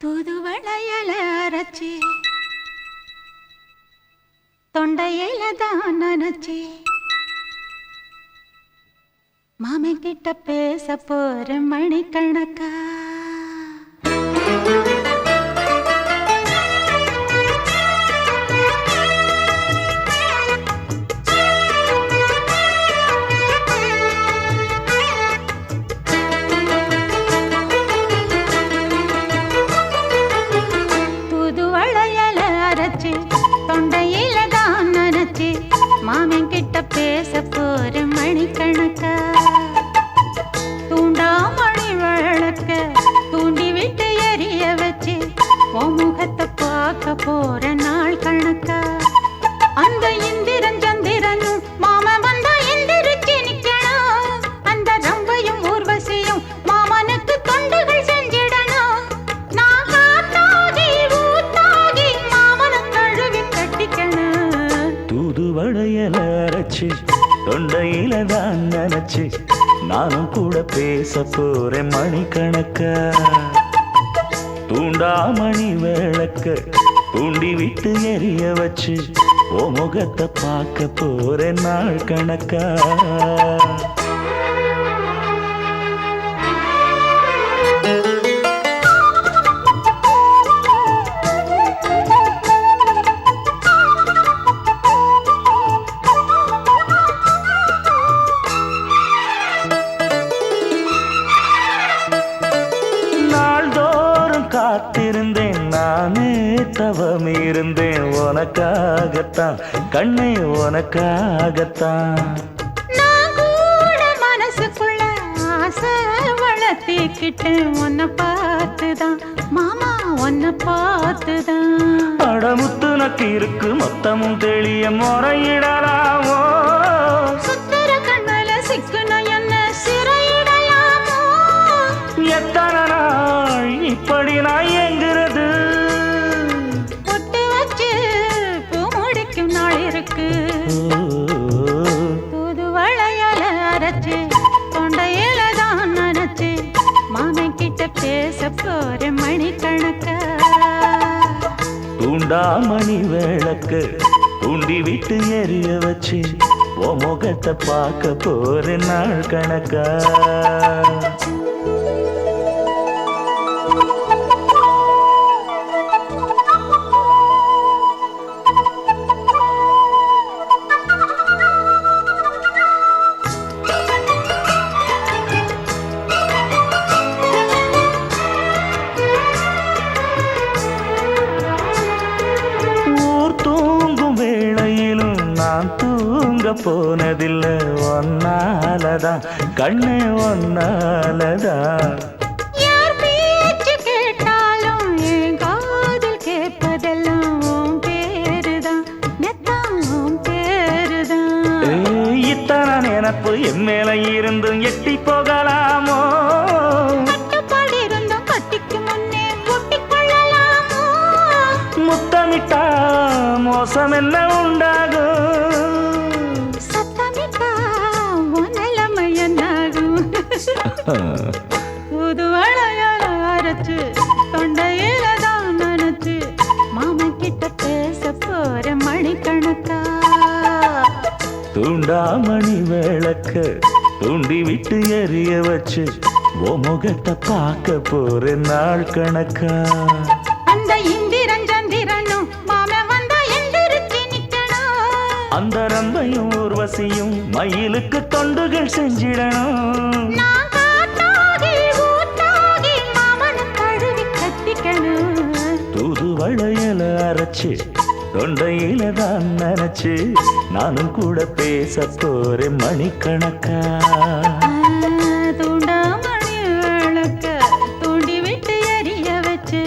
தூதுவளையல அரைச்சி தொண்டையில தான் நினைச்சி மாமன் கிட்ட பேச போற மணிக்கணக்கா. தொண்டையில தான் நினைச்சு மாமன் கிட்ட பேச போற மணிக்கணக்கா. தூண்டாமணி விளக்க தூண்டி விட்டு எரிய வச்சு உன் முகத்தை பார்க்க போற நாள் கணக்கா. அந்த இந்திரன் சந்திரனும் மாமன் வந்தா எந்திரிச்சு நிக்கணும். அந்த ரம்பையும் ஊர்வசியும் மாமனுக்கு தொண்டுகள் செஞ்சிடணும். நான் காத்தாகி ஊத்தாகி மாமனை தழுவி கட்டிக்கணும். தூதுவளையல அரைச்சு தொண்டையில தான் நினைச்சு நானும் கூட பேச போறேன் மணிக்கணக்கா. தூண்டாமணி விளக்க தூண்டி விட்டு எரிய வச்சு ஓ முகத்தை பார்க்க போறேன் நாள் கணக்கா. காத்திருந்தேன் நானே தவம் இருந்தேன் உனக்காகத்தான் கண்ணே உனக்காகத்தான். நான் கூட மனசுக்குள்ள ஆசை வளர்த்திக்கிட்டேன் உன்னை பார்த்துதான் மாமா உன்னை பார்த்துதான். அடமுத்து நக்கு இருக்கு மொத்தமும் தெளிய முறையிடலாமோ. சுத்தர கண்ணல சிக்குன என்ன சிறையிடலாமோ. எத்தனை நாள் இப்படி நான் எங்கிறது. பொட்டு வச்சு பூ முடிக்கும் நாள் இருக்கு. தூதுவளையல அரைச்சு தொண்டையில தான் நினைச்சு மாமன் கிட்ட பேச போற மணிக்கணக்கா. தூண்டாமணி விளக்க தூண்டி விட்டு எரிய வச்சு ஓ முகத்தை பார்க்க போற நாள் கணக்கா. தூங்க போனதில்ல ஒன்னாலதான் கண்ணே ஒன்னாலதான். யார் பேச்சு கேட்டாலும் என் காதில் கேட்பதெல்லாம் உன் பேருதான் நெத்தான் உன் பேருதான். இத்தனை நினப்பு என் மேல இருந்தும் எட்டி போகலாமோ. கட்டுப்பாடு இருந்தும் கட்டிக்கு முன்னே ஒட்டிக் கொள்ளலாமோ. முத்தமிட்டா மோசம் என்ன உண்டாகும். தூதுவளையல அரைச்சு தொண்டையில தான் நினைச்சு மாமன் கிட்ட பேச போற மணிக்கணக்கா. தூண்டாமணி விளக்க தூண்டி விட்டு எரிய வச்சு ஓ முகத்தை பார்க்க போற நாள் கணக்கா. அந்த இந்திரன் சந்திரனும் மாமன் வந்தா எந்திரிச்சு நிக்கணும். அந்த ரம்பையும் ஊர்வசியும் மயிலுக்கு தொண்டுகள் செஞ்சிடணும். தூதுவளையல அரைச்சு தொண்டையில தான் நினைச்சு நானும் கூட பேச போறேன் மணிக்கணக்கா. தூண்டாமணி விளக்க தூண்டி விட்டு எரிய வச்சு